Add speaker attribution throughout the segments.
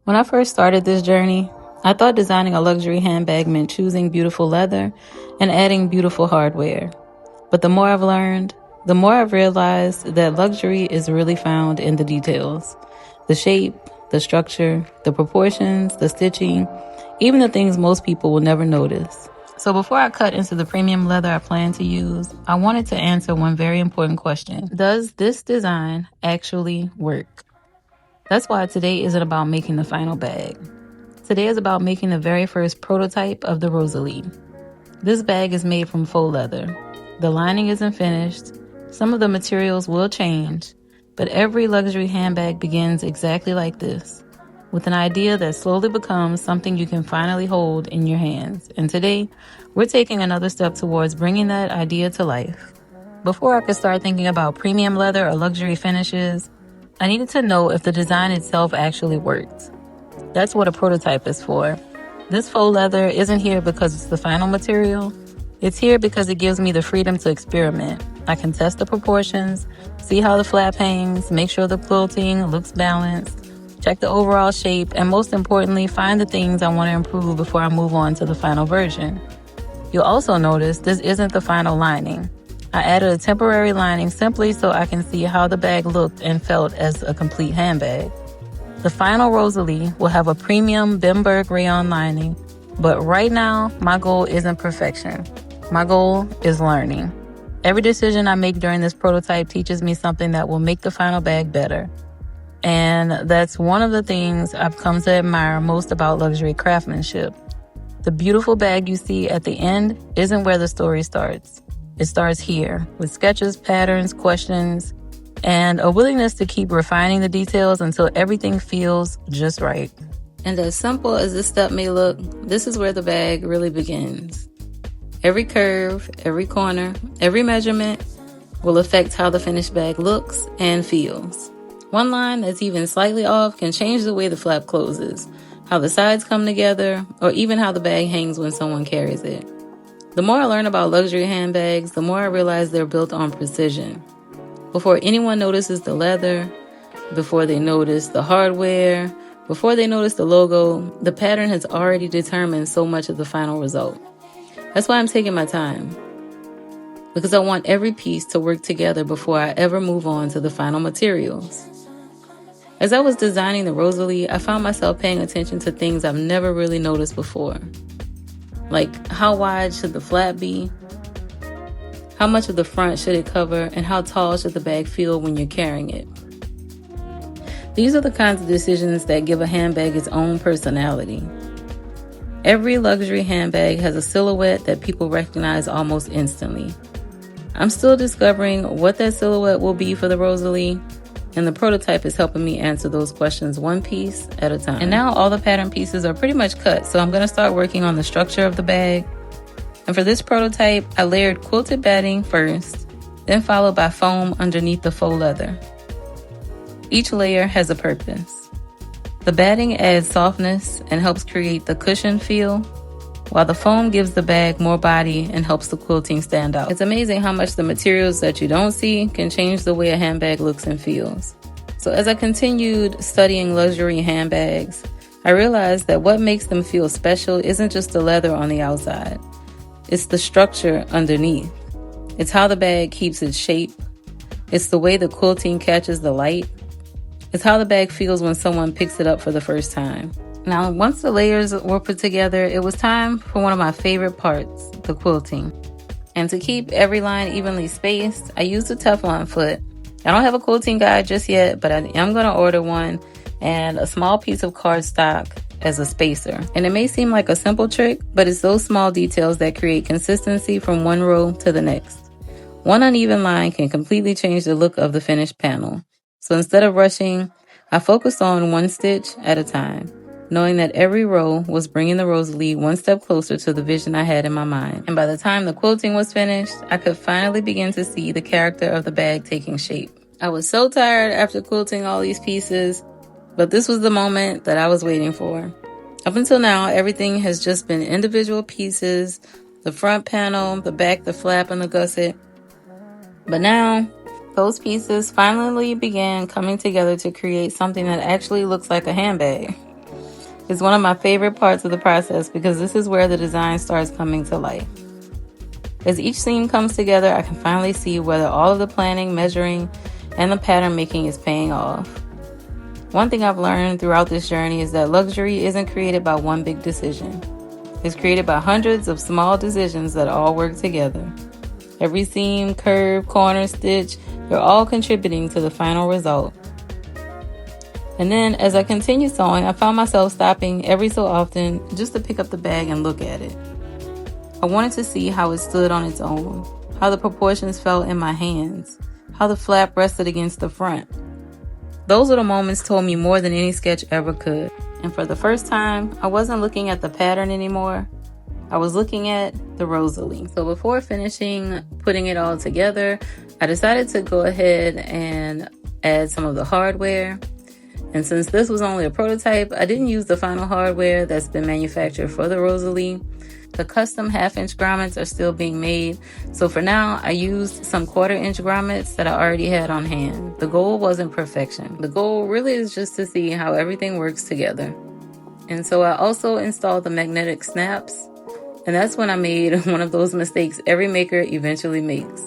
Speaker 1: When I first started this journey, I thought designing a luxury handbag meant choosing beautiful leather and adding beautiful hardware. But the more I've learned, the more I've realized that luxury is really found in the details. The shape, the structure, the proportions, the stitching, even the things most people will never notice. So before I cut into the premium leather I plan to use, I wanted to answer one very important question. Does this design actually work? That's why today isn't about making the final bag. Today is about making the very first prototype of the Rosalie. This bag is made from faux leather. The lining isn't finished. Some of the materials will change, but every luxury handbag begins exactly like this, with an idea that slowly becomes something you can finally hold in your hands. And today, we're taking another step towards bringing that idea to life. Before I could start thinking about premium leather or luxury finishes, I needed to know if the design itself actually worked. That's what a prototype is for. This faux leather isn't here because it's the final material. It's here because it gives me the freedom to experiment. I can test the proportions, see how the flap hangs, make sure the quilting looks balanced, check the overall shape, and most importantly, find the things I want to improve before I move on to the final version. You'll also notice this isn't the final lining. I added a temporary lining simply so I can see how the bag looked and felt as a complete handbag. The final Rosalie will have a premium Bimberg rayon lining, but right now, my goal isn't perfection. My goal is learning. Every decision I make during this prototype teaches me something that will make the final bag better. And that's one of the things I've come to admire most about luxury craftsmanship. The beautiful bag you see at the end isn't where the story starts. It starts here, with sketches, patterns, questions, and a willingness to keep refining the details until everything feels just right. And as simple as this step may look, this is where the bag really begins. Every curve, every corner, every measurement will affect how the finished bag looks and feels. One line that's even slightly off can change the way the flap closes, how the sides come together, or even how the bag hangs when someone carries it. The more I learn about luxury handbags, the more I realize they're built on precision. Before anyone notices the leather, before they notice the hardware, before they notice the logo, the pattern has already determined so much of the final result. That's why I'm taking my time, because I want every piece to work together before I ever move on to the final materials. As I was designing the Rosalie, I found myself paying attention to things I've never really noticed before. Like, how wide should the flap be? How much of the front should it cover? And how tall should the bag feel when you're carrying it? These are the kinds of decisions that give a handbag its own personality. Every luxury handbag has a silhouette that people recognize almost instantly. I'm still discovering what that silhouette will be for the Rosalie, and the prototype is helping me answer those questions one piece at a time. And now all the pattern pieces are pretty much cut, so I'm going to start working on the structure of the bag. And for this prototype, I layered quilted batting first, then followed by foam underneath the faux leather. Each layer has a purpose. The batting adds softness and helps create the cushion feel, while the foam gives the bag more body and helps the quilting stand out. It's amazing how much the materials that you don't see can change the way a handbag looks and feels. So as I continued studying luxury handbags, I realized that what makes them feel special isn't just the leather on the outside. It's the structure underneath. It's how the bag keeps its shape. It's the way the quilting catches the light. It's how the bag feels when someone picks it up for the first time. Now, once the layers were put together, it was time for one of my favorite parts, the quilting. And to keep every line evenly spaced, I used a Teflon foot. I don't have a quilting guide just yet, but I am going to order one, and a small piece of cardstock as a spacer. And it may seem like a simple trick, but it's those small details that create consistency from one row to the next. One uneven line can completely change the look of the finished panel. So instead of rushing, I focused on one stitch at a time, knowing that every row was bringing the Rosalie one step closer to the vision I had in my mind. And by the time the quilting was finished, I could finally begin to see the character of the bag taking shape. I was so tired after quilting all these pieces, but this was the moment that I was waiting for. Up until now, everything has just been individual pieces, the front panel, the back, the flap, and the gusset. But now, those pieces finally began coming together to create something that actually looks like a handbag. It's one of my favorite parts of the process because this is where the design starts coming to life. As each seam comes together, I can finally see whether all of the planning, measuring, and the pattern making is paying off. One thing I've learned throughout this journey is that luxury isn't created by one big decision. It's created by hundreds of small decisions that all work together. Every seam, curve, corner, stitch, they're all contributing to the final result. And then as I continued sewing, I found myself stopping every so often just to pick up the bag and look at it. I wanted to see how it stood on its own, how the proportions felt in my hands, how the flap rested against the front. Those little moments told me more than any sketch ever could. And for the first time, I wasn't looking at the pattern anymore. I was looking at the Rosalie. So before finishing putting it all together, I decided to go ahead and add some of the hardware. And since this was only a prototype, I didn't use the final hardware that's been manufactured for the Rosalie. The custom 1/2 inch grommets are still being made. So for now, I used some 1/4 inch grommets that I already had on hand. The goal wasn't perfection. The goal really is just to see how everything works together. And so I also installed the magnetic snaps. And that's when I made one of those mistakes every maker eventually makes.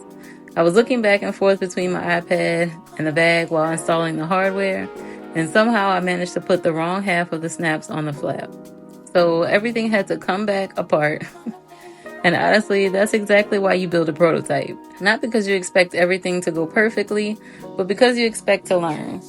Speaker 1: I was looking back and forth between my iPad and the bag while installing the hardware, and somehow I managed to put the wrong half of the snaps on the flap. So everything had to come back apart. And honestly, that's exactly why you build a prototype. Not because you expect everything to go perfectly, but because you expect to learn.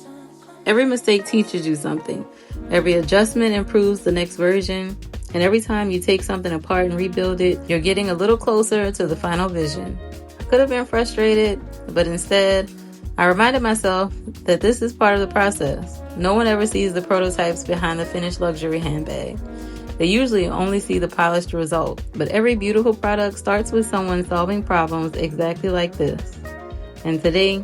Speaker 1: Every mistake teaches you something. Every adjustment improves the next version. And every time you take something apart and rebuild it, you're getting a little closer to the final vision. I could have been frustrated, but instead, I reminded myself that this is part of the process. No one ever sees the prototypes behind the finished luxury handbag. They usually only see the polished result, but every beautiful product starts with someone solving problems exactly like this. And today,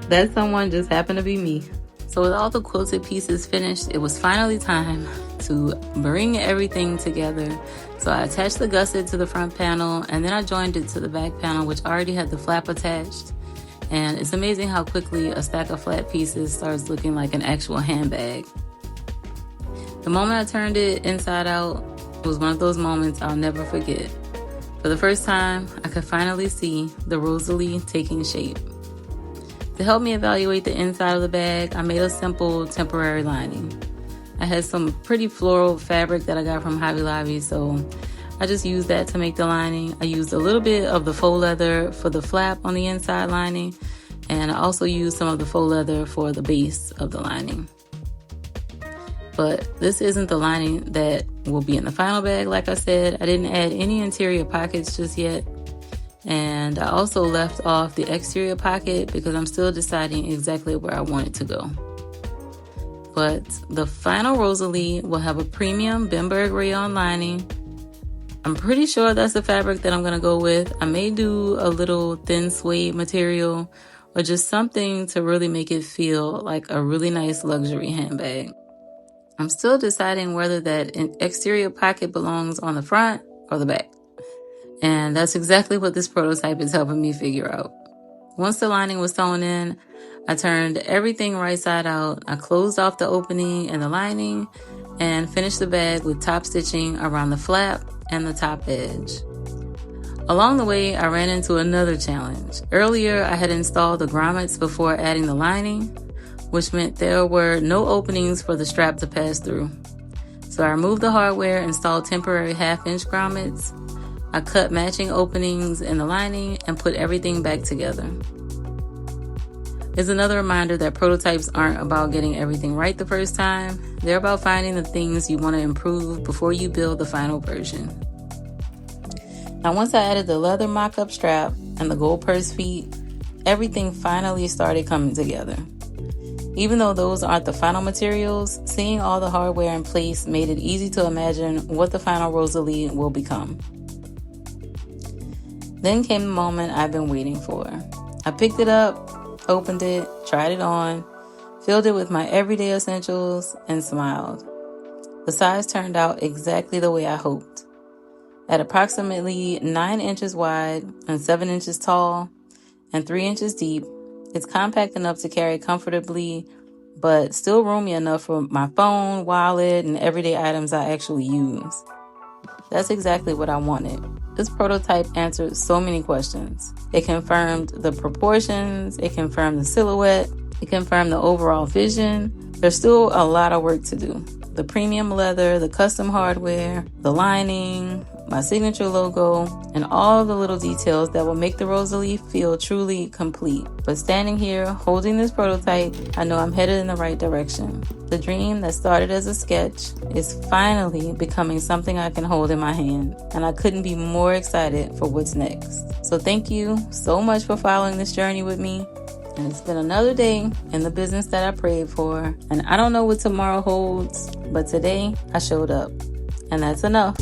Speaker 1: that someone just happened to be me. So with all the quilted pieces finished, it was finally time to bring everything together. So I attached the gusset to the front panel, and then I joined it to the back panel, which already had the flap attached. And it's amazing how quickly a stack of flat pieces starts looking like an actual handbag. The moment I turned it inside out was one of those moments I'll never forget. For the first time, I could finally see the Rosalie taking shape. To help me evaluate the inside of the bag, I made a simple temporary lining. I had some pretty floral fabric that I got from Hobby Lobby, so I just used that to make the lining. I used a little bit of the faux leather for the flap on the inside lining, and I also used some of the faux leather for the base of the lining. But this isn't the lining that will be in the final bag, like I said. I didn't add any interior pockets just yet. And I also left off the exterior pocket because I'm still deciding exactly where I want it to go. But the final Rosalie will have a premium Bimberg rayon lining. I'm pretty sure that's the fabric that I'm going to go with. I may do a little thin suede material or just something to really make it feel like a really nice luxury handbag. I'm still deciding whether that exterior pocket belongs on the front or the back. And that's exactly what this prototype is helping me figure out. Once the lining was sewn in, I turned everything right side out. I closed off the opening in the lining and finished the bag with top stitching around the flap and the top edge. Along the way, I ran into another challenge. Earlier, I had installed the grommets before adding the lining, which meant there were no openings for the strap to pass through. So I removed the hardware, installed temporary 1/2 inch grommets. I cut matching openings in the lining and put everything back together. It's another reminder that prototypes aren't about getting everything right the first time. They're about finding the things you want to improve before you build the final version. Now, once I added the leather mock-up strap and the gold purse feet, everything finally started coming together. Even though those aren't the final materials, seeing all the hardware in place made it easy to imagine what the final Rosalie will become. Then came the moment I've been waiting for. I picked it up, opened it, tried it on, filled it with my everyday essentials, and smiled. The size turned out exactly the way I hoped. At approximately 9 inches wide and 7 inches tall and 3 inches deep, it's compact enough to carry comfortably but still roomy enough for my phone, wallet, and everyday items I actually use. That's exactly what I wanted. This prototype answered so many questions. It confirmed the proportions, it confirmed the silhouette, it confirmed the overall vision. There's still a lot of work to do. The premium leather, the custom hardware, the lining, my signature logo, and all the little details that will make the Rosalie feel truly complete. But standing here, holding this prototype, I know I'm headed in the right direction. The dream that started as a sketch is finally becoming something I can hold in my hand, and I couldn't be more excited for what's next. So thank you so much for following this journey with me. And it's been another day in the business that I prayed for, and I don't know what tomorrow holds, but today I showed up, and that's enough.